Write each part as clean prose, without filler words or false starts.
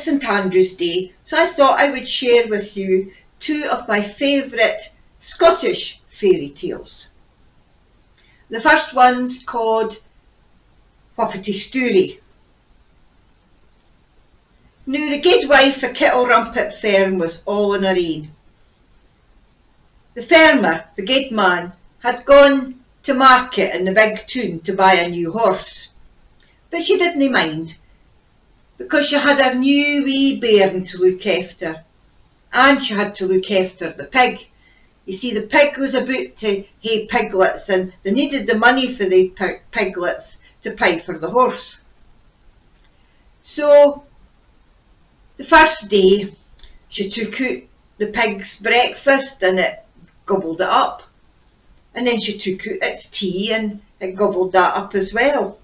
St Andrew's Day, so I thought I would share with you two of my favourite Scottish fairy tales. The first one's called Whuppity Stoorie. Now the guidwife of Kittlerumpet Farm was all on her ain. The farmer, the guidman, had gone to market in the big town to buy a new horse, but she didn't mind, because she had her new wee bairn to look after, and she had to look after the pig. You see, the pig was about to hae piglets, and they needed the money for the piglets to pay for the horse. So the first day she took out the pig's breakfast and it gobbled it up, and then she took out its tea and it gobbled that up as well.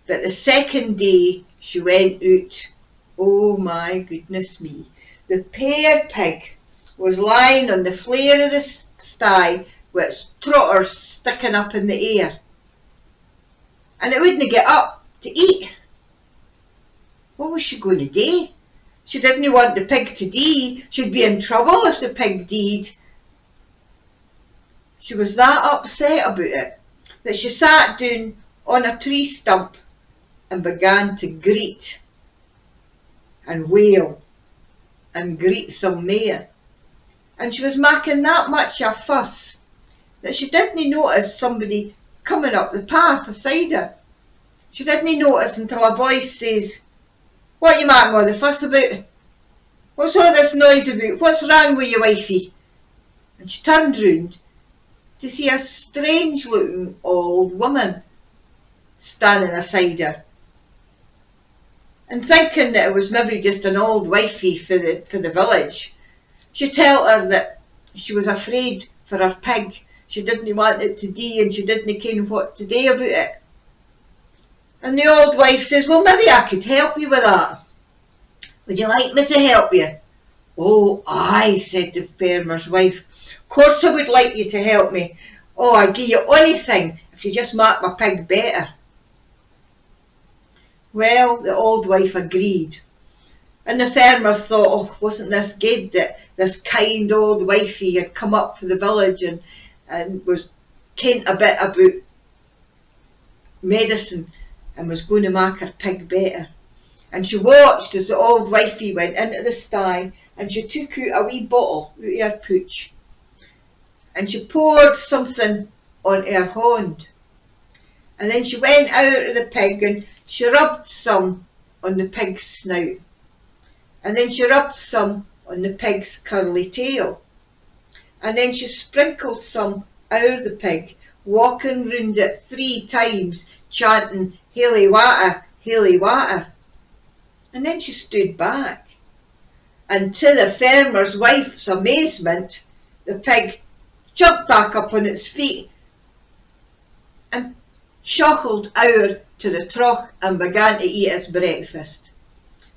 But the second day she went out, oh my goodness me, the pear pig was lying on the flare of the sty with its trotters sticking up in the air, and it wouldn't get up to eat. What was she going to do? She didn't want the pig to die. She'd be in trouble if the pig died. She was that upset about it that she sat down on a tree stump and began to greet and wail and greet some more. And she was making that much a fuss that she didn't notice somebody coming up the path aside her. She didn't notice until a voice says, "What are you making all the fuss about? What's all this noise about? What's wrong with you, wifey?" And she turned round to see a strange looking old woman standing aside her. And thinking that it was maybe just an old wifey for the village, she told her that she was afraid for her pig. She didn't want it to die, and she didn't ken what to do about it. And the old wife says, "Well, maybe I could help you with that. Would you like me to help you?" "Oh, aye," said the farmer's wife. "Of course I would like you to help me. Oh, I'd give you anything if you just make my pig better." Well, the old wife agreed. And the farmer thought, oh, wasn't this good that this kind old wifey had come up for the village and was kent a bit about medicine and was going to make her pig better. And she watched as the old wifey went into the sty, and she took out a wee bottle out of her pooch, and she poured something on her hand. And then she went out to the pig and she rubbed some on the pig's snout. And then she rubbed some on the pig's curly tail. And then she sprinkled some over the pig, walking round it 3 times, chanting, "Haily water, haily water." And then she stood back. And to the farmer's wife's amazement, the pig jumped back up on its feet and shockled out to the trough and began to eat its breakfast.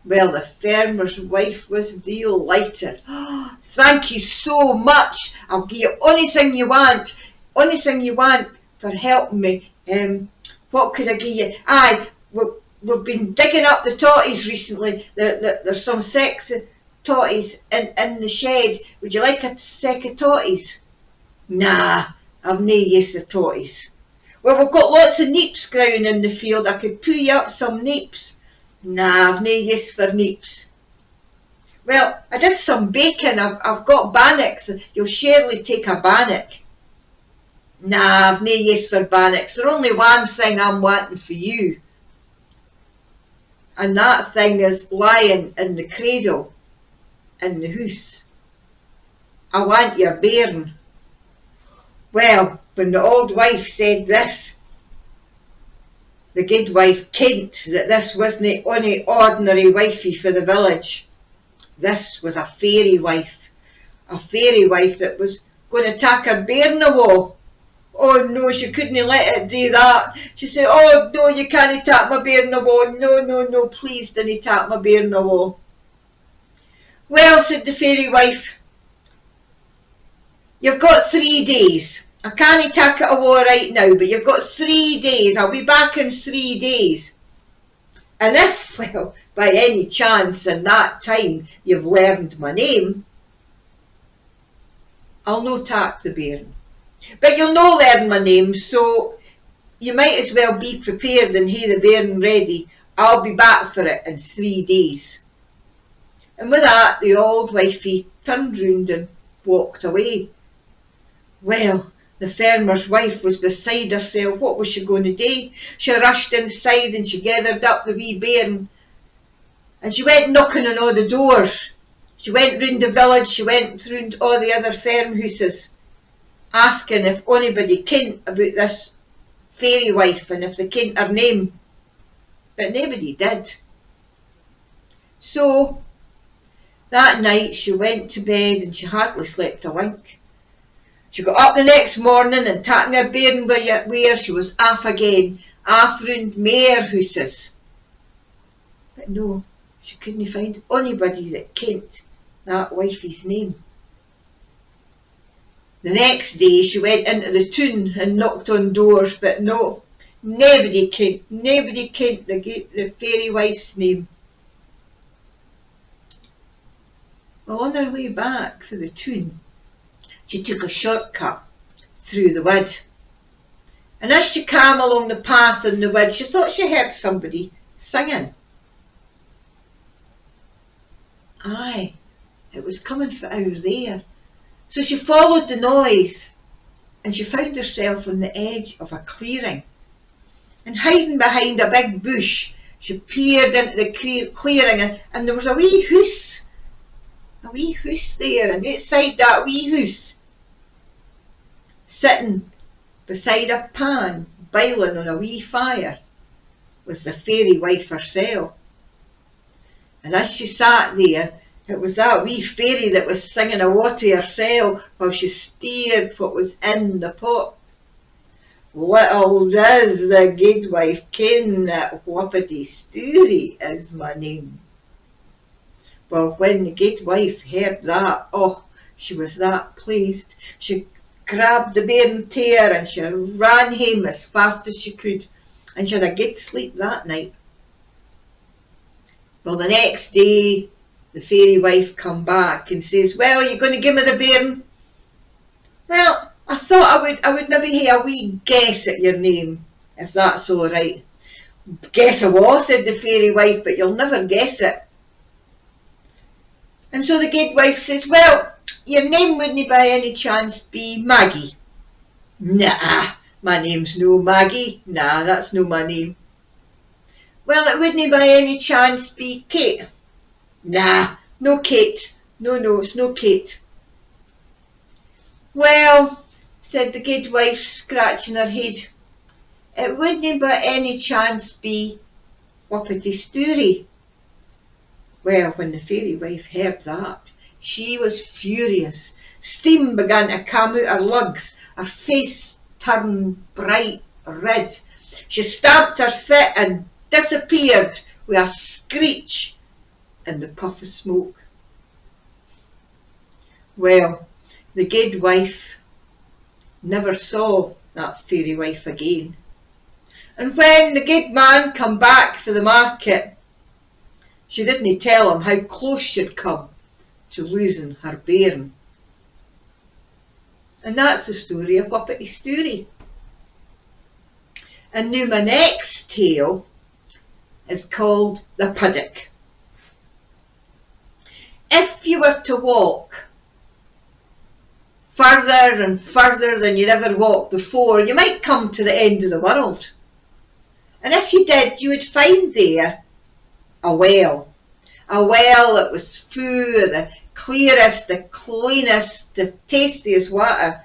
Well, the farmer's wife was delighted. "Oh, thank you so much. I'll give you anything you want for helping me. What could I give you? Aye, we've been digging up the totties recently. There's some sexy totties in the shed. Would you like a sack of totties?" "Nah, I've no use of totties." "Well, we've got lots of neeps growing in the field. I could pull you up some neeps." "Nah, I've no use for neeps." "Well, I did some baking. I've got bannocks. You'll surely take a bannock." "Nah, I've no use for bannocks. There's only one thing I'm wanting for you. And that thing is lying in the cradle in the house. I want your bairn." Well, when the old wife said this, the guidwife kent that this wasn't any ordinary wifey for the village. This was a fairy wife that was going to take her bairn away. Oh no, she couldn't let it do that. She said, "Oh no, you can't take my bairn away. No, please don't take my bairn away." "Well," said the fairy wife, "you've got 3 days. I can't take it away right now, but you've got 3 days. I'll be back in 3 days. And if, well, by any chance in that time you've learned my name, I'll no tak the bairn. But you'll no learn my name, so you might as well be prepared and hae the bairn ready. I'll be back for it in 3 days. And with that, the old wifey turned round and walked away. Well, the farmer's wife was beside herself. What was she going to do? She rushed inside and she gathered up the wee bairn and she went knocking on all the doors. She went round the village, she went round all the other farmhouses, asking if anybody kent about this fairy wife and if they kent her name. But nobody did. So that night she went to bed and she hardly slept a wink. She got up the next morning and taking her bairn where she was off again, off round mair houses. But no, she couldn't find anybody that kent that wifey's name. The next day she went into the town and knocked on doors, but no, nobody kent the fairy wife's name. Well, on her way back to the town, she took a shortcut through the wood. And as she came along the path in the wood, she thought she heard somebody singing. Aye, it was coming from out there. So she followed the noise and she found herself on the edge of a clearing. And hiding behind a big bush, she peered into the clearing and there was a wee house there, and outside that wee house, sitting beside a pan, boiling on a wee fire, was the fairy wife herself. And as she sat there, it was that wee fairy that was singing awa to herself while she stirred what was in the pot. Little does the guidwife ken that Whuppity Stoorie is my name. Well, when the guidwife heard that, oh, she was that pleased. She grabbed the bairn to her and she ran home as fast as she could, and she had a good sleep that night. Well, the next day the fairy wife come back and says, well, you're going to give me the bairn? Well, I thought I would maybe hae a wee guess at your name, if that's all right. Guess I was, said the fairy wife, but you'll never guess it. And so the guidwife says, well, your name wouldn't by any chance be Maggie? Nah, my name's no Maggie. Nah, that's no my name. Well, it wouldn't by any chance be Kate? Nah, no Kate. No, it's no Kate. Well, said the guidwife, scratching her head, it wouldn't by any chance be Whuppity Stoorie. Well, when the fairy wife heard that, she was furious. Steam began to come out her lugs. Her face turned bright red. She stamped her foot and disappeared with a screech in the puff of smoke. Well, the guidwife never saw that fairy wife again. And when the guidman come back for the market, she didn't tell him how close she'd come to losing her bairn. And that's the story of Whuppity Stoorie. And now my next tale is called the Puddock. If you were to walk further and further than you'd ever walked before, you might come to the end of the world. And if you did, you would find there a well that was full of the clearest, the cleanest, the tastiest water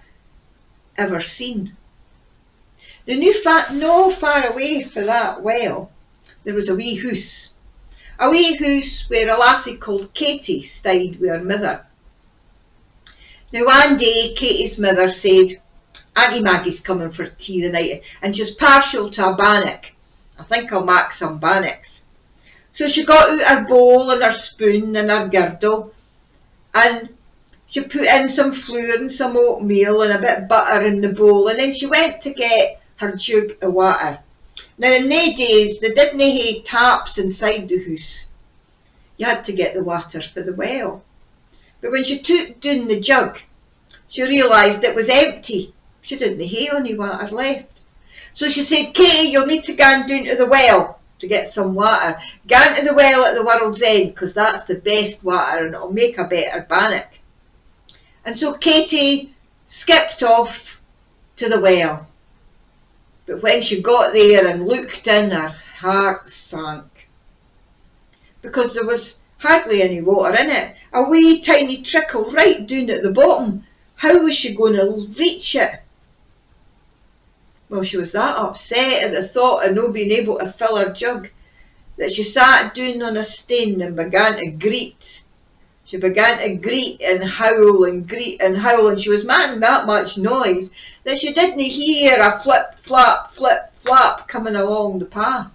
ever seen. Now, no far away from that well, there was a wee house where a lassie called Katie stayed with her mother. Now, one day, Katie's mother said, Auntie Maggie's coming for tea tonight, and she's partial to a bannock. I think I'll make some bannocks. So she got out her bowl and her spoon and her girdle, and she put in some flour and some oatmeal and a bit of butter in the bowl, and then she went to get her jug of water. Now in they days they didn't hae taps inside the house. You had to get the water for the well. But when she took down the jug, she realised it was empty. She didn't hae any water left. So she said, Katie, you'll need to go down to the well to get some water. Go to the well at the world's end, because that's the best water and it'll make a better bannock. And so Katie skipped off to the well. But when she got there and looked in, her heart sank. Because there was hardly any water in it. A wee tiny trickle right down at the bottom. How was she going to reach it? Well, she was that upset at the thought of not being able to fill her jug that she sat down on a stone and began to greet. She began to greet and howl and greet and howl, and she was making that much noise that she didn't hear a flip, flap coming along the path.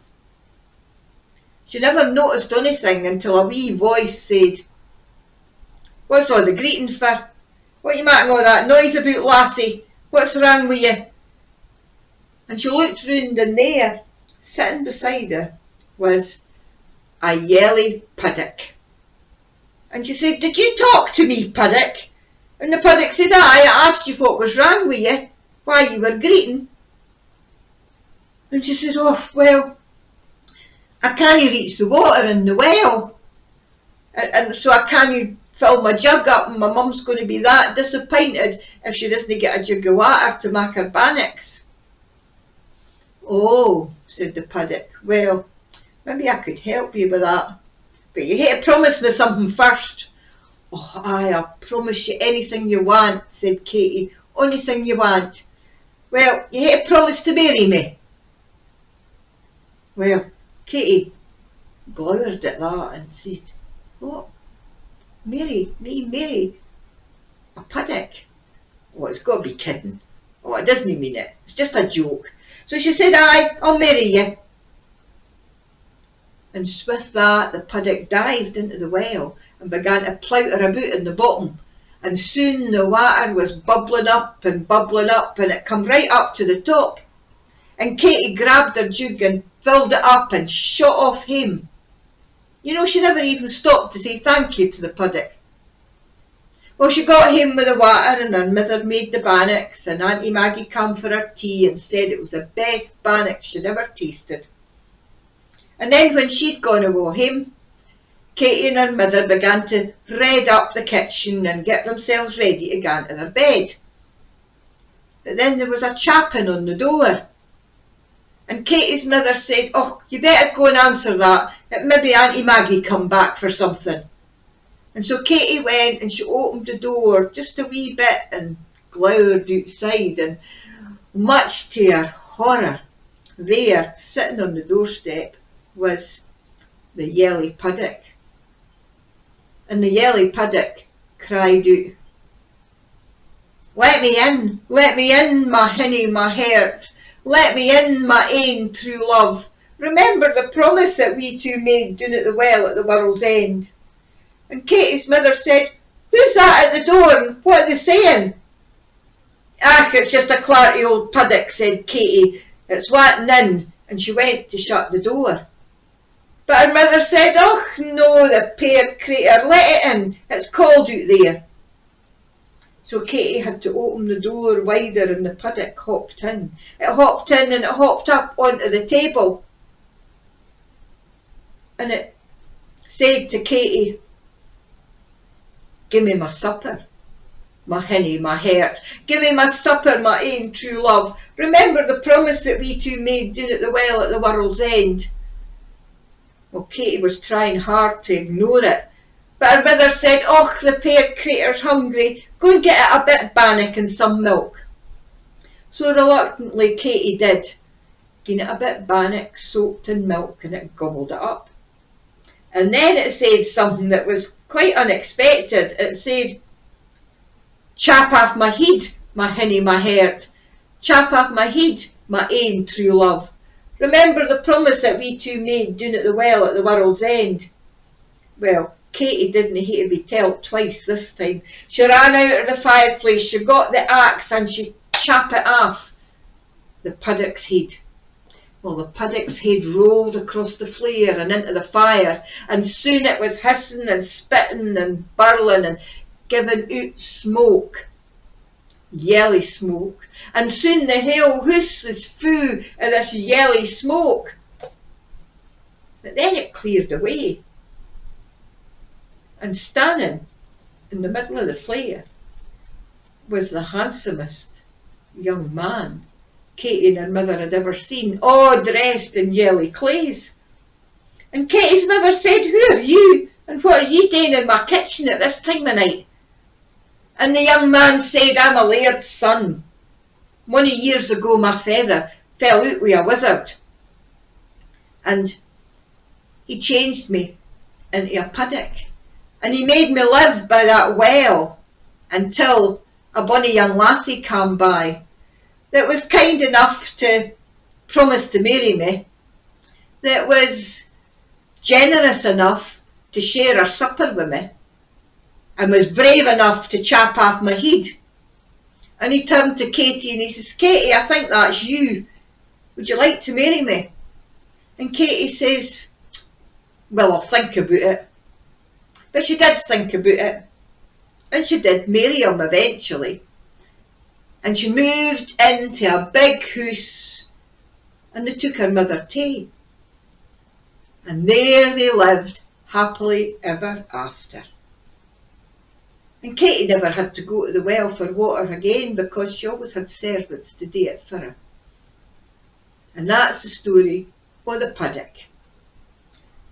She never noticed anything until a wee voice said, "What's all the greeting for? What are you making all that noise about, lassie? What's wrong with you?" And she looked round, and there, sitting beside her, was a yelly Puddock. And she said, "Did you talk to me, Puddock?" And the Puddock said, "Aye, I asked you what was wrong with you, why you were greeting." And she says, "Oh, well, I can't reach the water in the well, and so I can't fill my jug up, and my mum's going to be that disappointed if she doesn't get a jug of water to make her bannocks." "Oh," said the Puddock, "well, maybe I could help you with that. But you hate to promise me something first." "Oh, aye, I'll promise you anything you want," said Katie. "Anything you want." "Well, you hate to promise to marry me." Well, Katie glowered at that and said, "What? Marry? Me marry a Puddock? Oh, it's got to be kidding. Oh, it doesn't mean it. It's just a joke." So she said, "Aye, I'll marry you." And with that, the Puddock dived into the well and began to plouter about in the bottom. And soon the water was bubbling up, and it come right up to the top. And Katie grabbed her jug and filled it up and shot off home. You know, she never even stopped to say thank you to the Puddock. Well, she got home with the water, and her mother made the bannocks, and Auntie Maggie came for her tea and said it was the best bannock she'd ever tasted. And then when she'd gone away home, Katie and her mother began to red up the kitchen and get themselves ready to go into their bed. But then there was a chapping on the door. And Katie's mother said, "Oh, you better go and answer that. It maybe Auntie Maggie come back for something." And so Katie went and she opened the door just a wee bit and glowered outside, and much to her horror, there, sitting on the doorstep, was the yelly Puddock. And the yelly Puddock cried out, let me in, my hinny, my heart. Let me in, my ain true love. Remember the promise that we two made down at the well at the world's end." And Katie's mother said, "Who's that at the door, and what are they saying?" "Ach, it's just a clarty old Puddock," said Katie. "It's wanting in," and she went to shut the door. But her mother said, "Oh no, the puir crater, let it in, it's cold out there." So Katie had to open the door wider, and the Puddock hopped in. It hopped in and it hopped up onto the table. And it said to Katie, "Give me my supper, my hinny, my heart. Give me my supper, my ain true love. Remember the promise that we two made down at the well at the world's end." Well, Katie was trying hard to ignore it. But her mother said, "Och, the puir crater's hungry. Go and get it a bit of bannock and some milk." So reluctantly Katie did. Gave it a bit of bannock soaked in milk, and it gobbled it up. And then it said something that was quite unexpected. It said, "Chap off my head, my hinny, my heart. Chap off my head, my ain true love. Remember the promise that we two made down at the well at the world's end." Well, Katie didn't hate to be told twice this time. She ran out of the fireplace, she got the axe, and she chapped it off the Puddock's head. Well, the Puddock's head rolled across the flare and into the fire, and soon it was hissing and spitting and burling and giving out smoke, yelly smoke, and soon the whole house was full of this yelly smoke. But then it cleared away, and standing in the middle of the flare was the handsomest young man Katie and her mother had ever seen, all dressed in yellow clays. And Katie's mother said, "Who are you, and what are you doing in my kitchen at this time of night?" And the young man said, "I'm a laird's son. Many years ago my father fell out with a wizard, and he changed me into a puddock, and he made me live by that well until a bonny young lassie came by that was kind enough to promise to marry me, that was generous enough to share her supper with me, and was brave enough to chop off my head." And he turned to Katie and he says, "Katie, I think that's you. Would you like to marry me?" And Katie says, "Well, I'll think about it." But she did think about it, and she did marry him eventually. And she moved into a big house, and they took her mother too. And there they lived happily ever after. And Katie never had to go to the well for water again, because she always had servants to do it for her. And that's the story of the Puddock.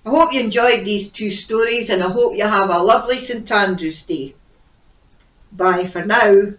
I hope you enjoyed these two stories, and I hope you have a lovely St Andrew's Day. Bye for now.